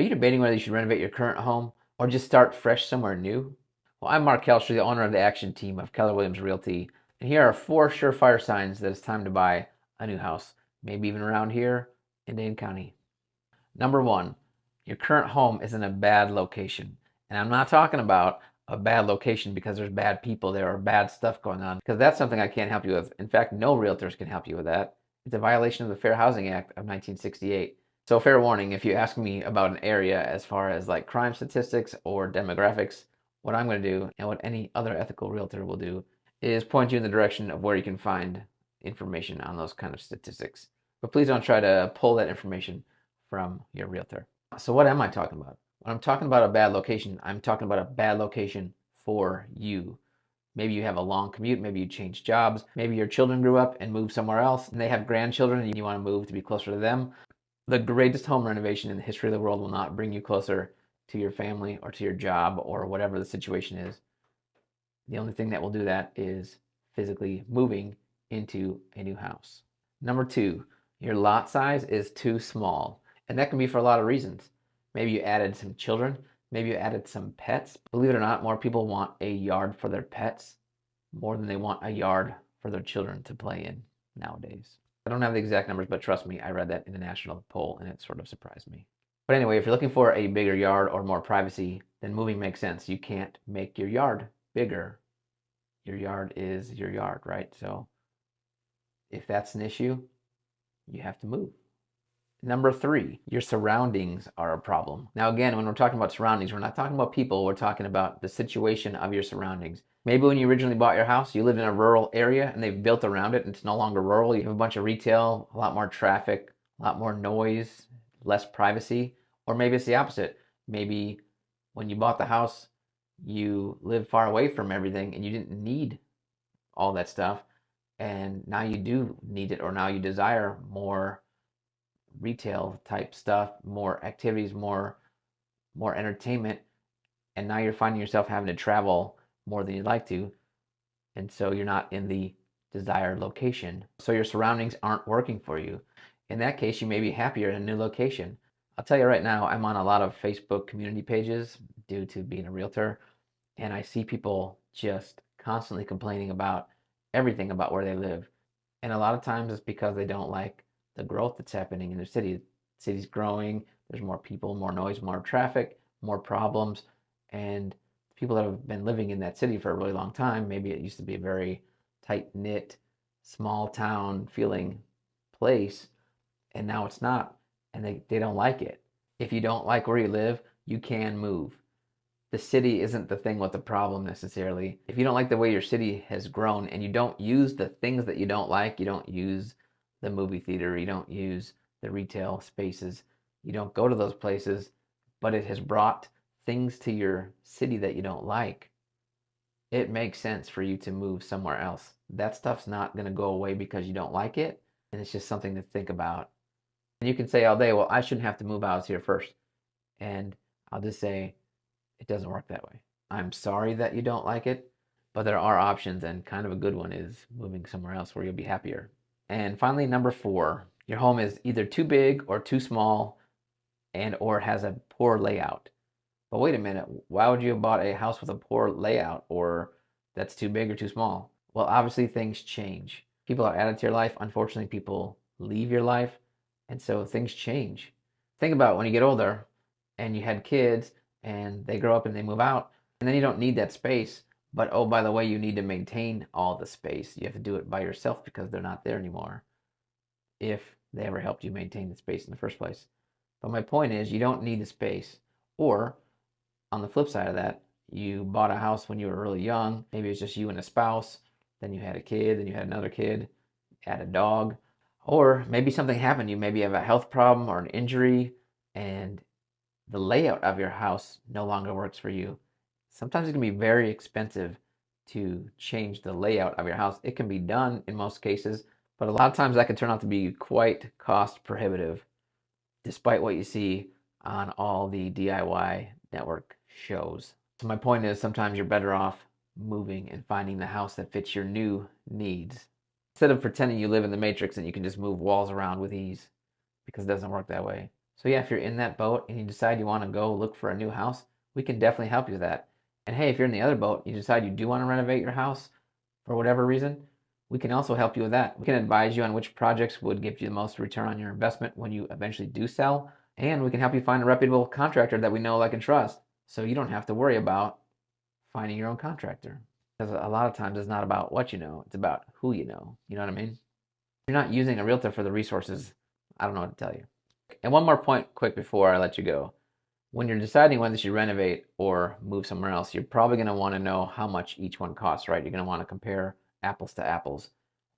Are you debating whether you should renovate your current home or just start fresh somewhere new? Well, I'm Mark Kelcher, the owner of the action team of Keller Williams Realty, and here are 4 surefire signs that it's time to buy a new house, maybe even around here in Dane County. Number one, your current home is in a bad location. And I'm not talking about a bad location because there's bad people there or bad stuff going on, because that's something I can't help you with. In fact, no realtors can help you with that. It's a violation of the Fair Housing Act of 1968. So fair warning, if you ask me about an area as far as like crime statistics or demographics, what I'm going to do and what any other ethical realtor will do is point you in the direction of where you can find information on those kind of statistics. But please don't try to pull that information from your realtor. So what am I talking about? When I'm talking about a bad location, I'm talking about a bad location for you. Maybe you have a long commute, maybe you changed jobs, maybe your children grew up and moved somewhere else, and they have grandchildren and you want to move to be closer to them. The greatest home renovation in the history of the world will not bring you closer to your family or to your job or whatever the situation is. The only thing that will do that is physically moving into a new house. Number two, your lot size is too small. And that can be for a lot of reasons. Maybe you added some children, maybe you added some pets. Believe it or not, more people want a yard for their pets more than they want a yard for their children to play in nowadays. I don't have the exact numbers, but trust me, I read that in a national poll and it sort of surprised me. But anyway, if you're looking for a bigger yard or more privacy, then moving makes sense. You can't make your yard bigger. Your yard is your yard, right? So if that's an issue, you have to move. Number three, your surroundings are a problem. Now, again, when we're talking about surroundings, we're not talking about people, we're talking about the situation of your surroundings. Maybe when you originally bought your house, you lived in a rural area and they've built around it and it's no longer rural. You have a bunch of retail, a lot more traffic, a lot more noise, less privacy. Or maybe it's the opposite. Maybe when you bought the house, you lived far away from everything and you didn't need all that stuff. And now you do need it, or now you desire more retail type stuff, more activities, more entertainment, and now you're finding yourself having to travel more than you'd like to, and so you're not in the desired location. So your surroundings aren't working for you. In that case, you may be happier in a new location. I'll tell you right now, I'm on a lot of Facebook community pages due to being a realtor, and I see people just constantly complaining about everything about where they live. And a lot of times it's because they don't like the growth that's happening in their city. The city's growing, there's more people, more noise, more traffic, more problems. And people that have been living in that city for a really long time, maybe it used to be a very tight knit, small town feeling place, and now it's not. And they don't like it. If you don't like where you live, you can move. The city isn't the thing with the problem necessarily. If you don't like the way your city has grown and you don't use the things that you don't like, you don't use the movie theater, you don't use the retail spaces, you don't go to those places, but it has brought things to your city that you don't like, it makes sense for you to move somewhere else. That stuff's not going to go away because you don't like it, and it's just something to think about. And you can say all day, well, I shouldn't have to move out here first. And I'll just say, it doesn't work that way. I'm sorry that you don't like it, but there are options, and kind of a good one is moving somewhere else where you'll be happier. And finally, number four, your home is either too big or too small and or it has a poor layout. But wait a minute, why would you have bought a house with a poor layout or that's too big or too small? Well, obviously things change. People are added to your life. Unfortunately, people leave your life, and so things change. Think about when you get older and you had kids and they grow up and they move out, and then you don't need that space. But oh, by the way, you need to maintain all the space. You have to do it by yourself because they're not there anymore, if they ever helped you maintain the space in the first place. But my point is, you don't need the space. Or on the flip side of that, you bought a house when you were really young. Maybe it's just you and a spouse. Then you had a kid, then you had another kid, had a dog. Or maybe something happened. You maybe have a health problem or an injury, and the layout of your house no longer works for you. Sometimes it can be very expensive to change the layout of your house. It can be done in most cases, but a lot of times that can turn out to be quite cost prohibitive, despite what you see on all the DIY network shows. So my point is, sometimes you're better off moving and finding the house that fits your new needs, instead of pretending you live in the matrix and you can just move walls around with ease, because it doesn't work that way. So yeah, if you're in that boat and you decide you want to go look for a new house, we can definitely help you with that. And hey, if you're in the other boat, you decide you do want to renovate your house for whatever reason, we can also help you with that. We can advise you on which projects would give you the most return on your investment when you eventually do sell, and we can help you find a reputable contractor that we know, like, and trust, so you don't have to worry about finding your own contractor. Because a lot of times it's not about what you know, it's about who you know. You know what I mean? If you're not using a realtor for the resources, I don't know what to tell you. And one more point quick before I let you go. When you're deciding whether you renovate or move somewhere else, you're probably going to want to know how much each one costs, right? You're going to want to compare apples to apples.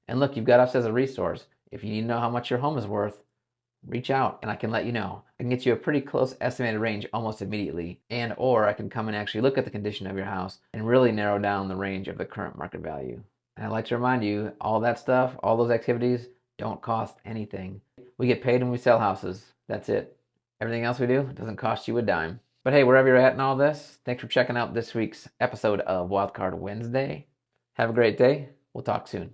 And look, you've got us as a resource. If you need to know how much your home is worth, reach out and I can let you know. I can get you a pretty close estimated range almost immediately, and or I can come and actually look at the condition of your house and really narrow down the range of the current market value. And I'd like to remind you, all that stuff, all those activities don't cost anything. We get paid when we sell houses. That's it. Everything else we do doesn't cost you a dime. But hey, wherever you're at in all this, thanks for checking out this week's episode of Wildcard Wednesday. Have a great day. We'll talk soon.